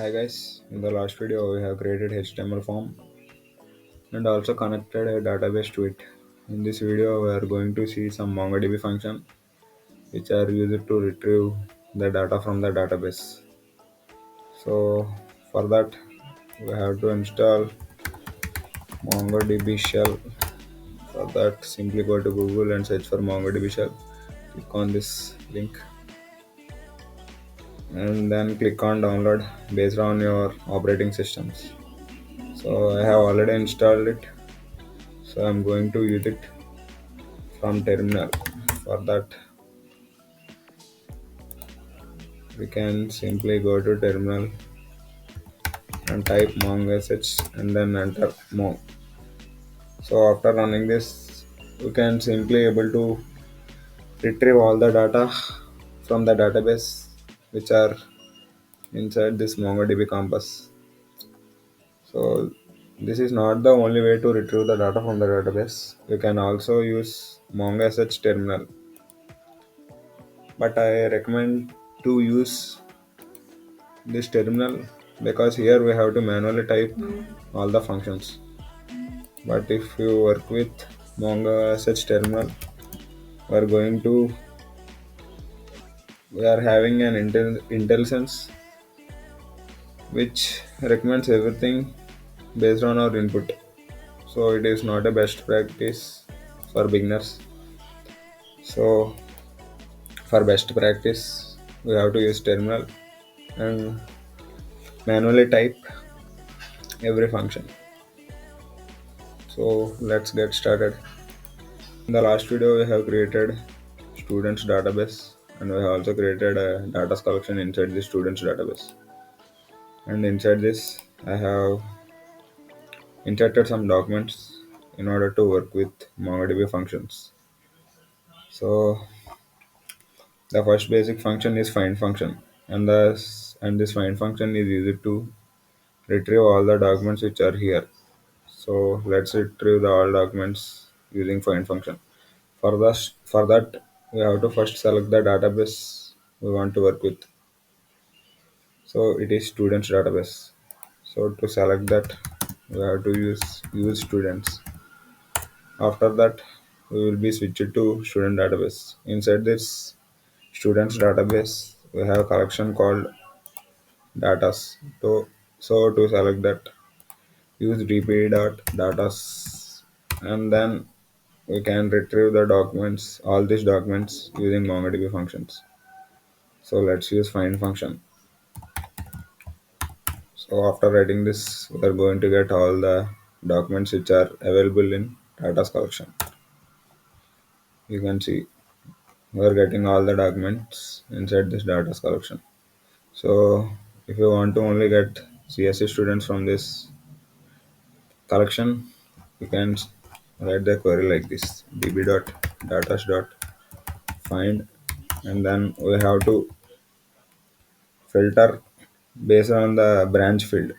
Hi guys, in the last video we have created HTML form and also connected a database to it. In this video we are going to see some MongoDB function which are used to retrieve the data from the database. So for that we have to install MongoDB shell. For that simply go to Google and search for MongoDB shell. Click on this link and then click on download based on your operating systems. So I have already installed it, so I'm going to use it from terminal. For that we can simply go to terminal and type mongosh and then enter mong. So after running this we can simply able to retrieve all the data from the database which are inside this MongoDB campus. So this is not the only way to retrieve the data from the database. You can also use mongosh terminal, but I recommend to use this terminal because here we have to manually type all the functions. But if you work with MongoDB terminal, we are going to we are having an intelligence which recommends everything based on our input. So it is not a best practice for beginners. So for best practice, we have to use terminal and manually type every function. So let's get started. In the last video, we have created students database and we have also created a data collection inside the students database. And inside this, I have inserted some documents in order to work with MongoDB functions. So the first basic function is find function, and this find function is used to retrieve all the documents which are here. So let's retrieve the all documents using find function. For that, we have to first select the database we want to work with. So it is students database. So to select that, we have to use students. After that, we will be switched to student database. Inside this students database, we have a collection called datas. So to select that, use dp.datas, and then we can retrieve the documents, all these documents using MongoDB functions. So let's use find function. So after writing this, we are going to get all the documents which are available in data collection. You can see we are getting all the documents inside this data collection. So if you want to only get CSC students from this collection, you can write the query like this: db.datas.find, and then we have to filter based on the branch field.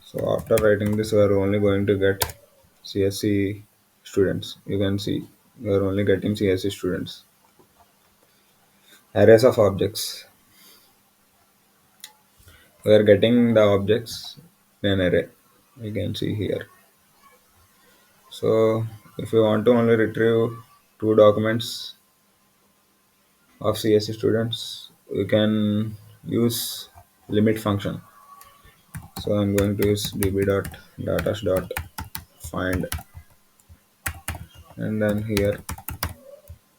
So after writing this, we are only going to get CSC students. You can see we are only getting CSC students. Arrays of objects. We are getting the objects in an array. You can see here. So if you want to only retrieve two documents of CSC students, you can use limit function. So I'm going to use db.datas.find, and then here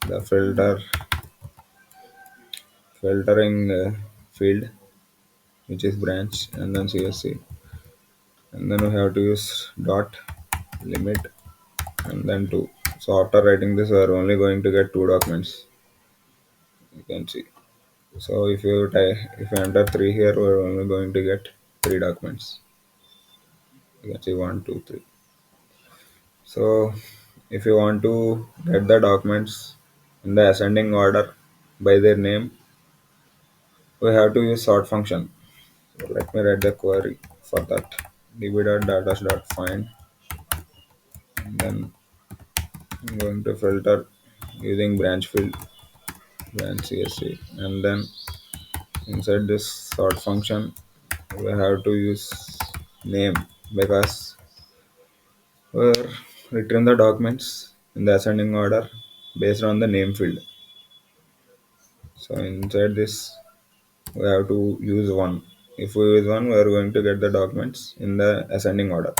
the filtering field which is branch and then CSC, and then we have to use dot limit and then 2. So after writing this we are only going to get two documents. You can see. So if you enter 3 here, we're only going to get 3 documents. You can see 1, 2, 3. So if you want to get the documents in the ascending order by their name, we have to use sort function. So let me write the query for that: db.datas.find, and then I'm going to filter using branch field branch CSC, and then inside this sort function we have to use name because we're return the documents in the ascending order based on the name field. So inside this we have to use one. If we use one, we are going to get the documents in the ascending order.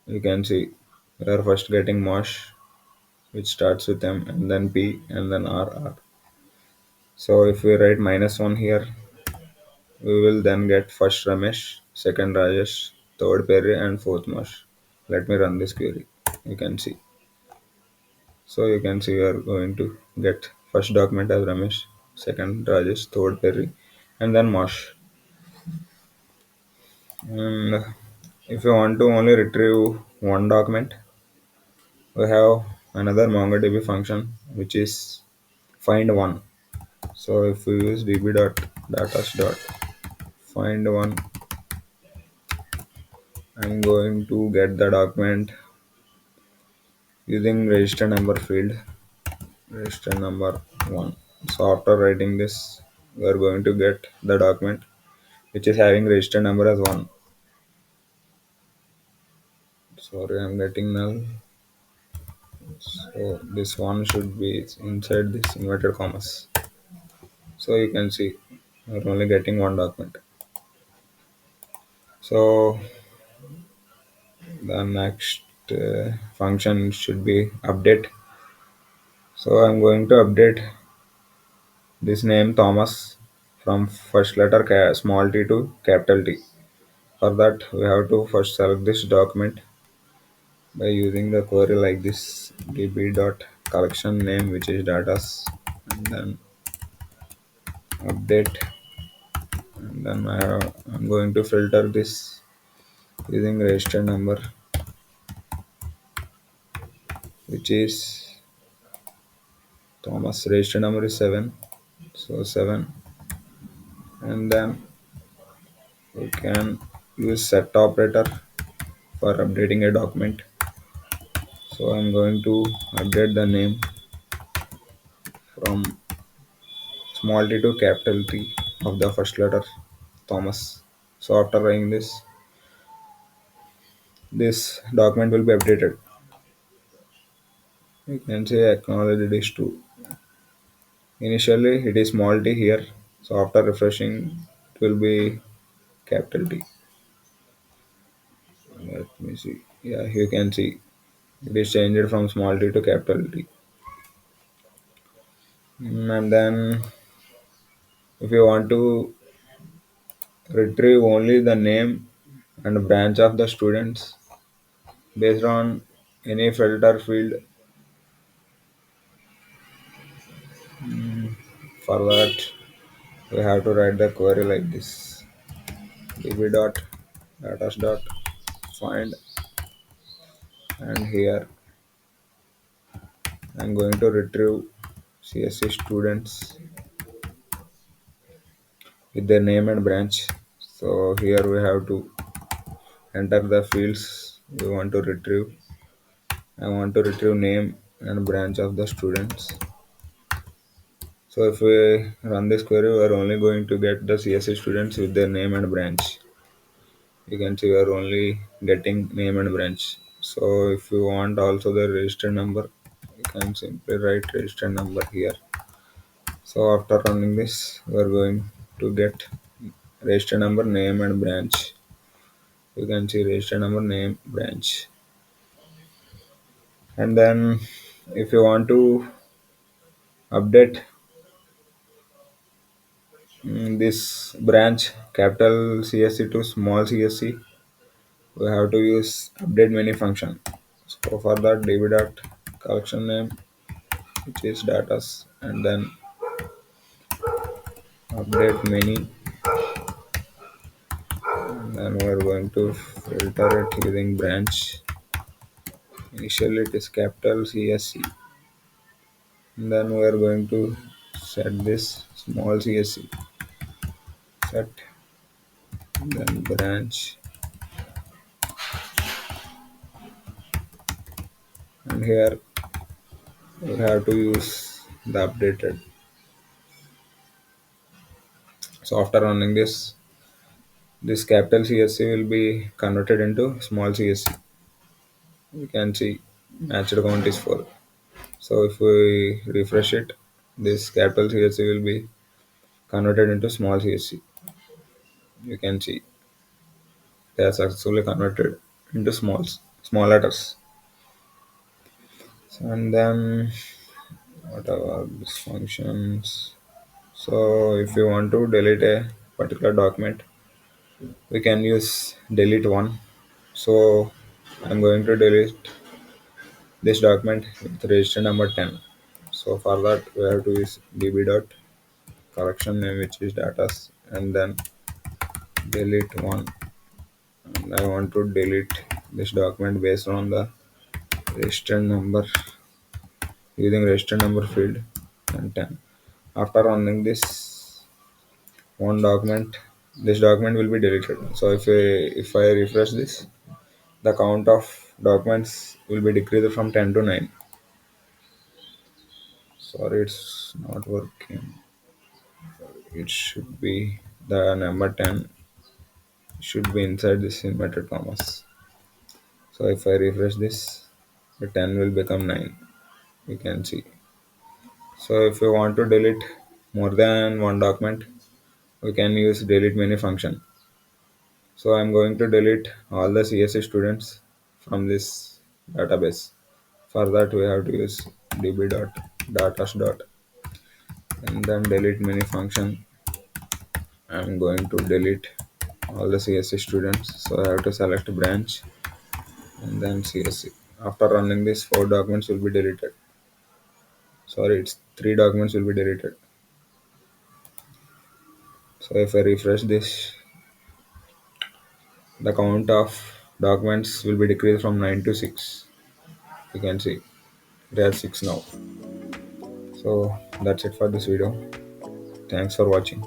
You can see we are first getting Mosh, which starts with M, and then P, and then R. So if we write -1 here, we will then get first Ramesh, second Rajesh, third Perry, and fourth Mosh. Let me run this query. You can see. So you can see we are going to get first document as Ramesh, second Rajesh, third Perry, and then Mosh. And if you want to only retrieve one document, we have another MongoDB function which is find one. So if we use db.datas.find one, I'm going to get the document using register number field, register number one. So after writing this, we are going to get the document which is having register number as one. Sorry, I'm getting null. So this one should be inside this inverted commas. So you can see we're only getting one document. So the next function should be update. So I'm going to update this name Thomas from first letter small t to capital T. For that we have to first select this document by using the query like this db dot collection name which is datas, and then update, and then I'm going to filter this using register number which is Thomas. Register number is 7, so 7, and then we can use set operator for updating a document. So I'm going to update the name from small t to capital T of the first letter Thomas. So after running this document will be updated. You can say acknowledge it is true. Initially it is small t here, so after refreshing it will be capital T. Let me see. Yeah, you can see it is changed from small t to capital T. And then if you want to retrieve only the name and branch of the students based on any filter field, for that we have to write the query like this db dot datas dot find, and here I'm going to retrieve CSC students with their name and branch. So here we have to enter the fields we want to retrieve. I want to retrieve name and branch of the students. So if we run this query, we are only going to get the CSC students with their name and branch. You can see we are only getting name and branch. So if you want also the register number, you can simply write register number here. So after running this, we are going to get register number, name and branch. You can see register number, name, branch. And then if you want to update this branch capital CSC to small CSC, we have to use update many function. So for that db dot collection name which is datas, and then update many, and then we are going to filter it using branch. Initially it is capital CSC, and then we are going to set this small CSC, set, then branch, and here we have to use the updated. So after running this capital CSC will be converted into small CSC. You can see matched count is 4. So if we refresh it, this capital CSC will be converted into small CSC. You can see they are successfully converted into small letters. So, and then what are these functions? So if you want to delete a particular document, we can use delete one. So I'm going to delete this document with register number 10. So for that we have to use db dot collection name, which is data, and then delete one. And I want to delete this document based on the register number, using register number field and 10. After running this document will be deleted. So if I refresh this, the count of documents will be decreased from 10 to 9. Sorry, it's not working. It should be the number 10 should be inside this inverted commas. So if I refresh this, the 10 will become 9. You can see. So if you want to delete more than one document, we can use delete many function. So I'm going to delete all the CSC students from this database. For that we have to use db.datas dot and then delete many function. I'm going to delete all the CSC students. So I have to select branch and then CSC. After running this, 4 documents will be deleted. Sorry, it's 3 documents will be deleted. So if I refresh this, the count of documents will be decreased from 9 to 6. You can see there are 6 now. So that's it for this video. Thanks for watching.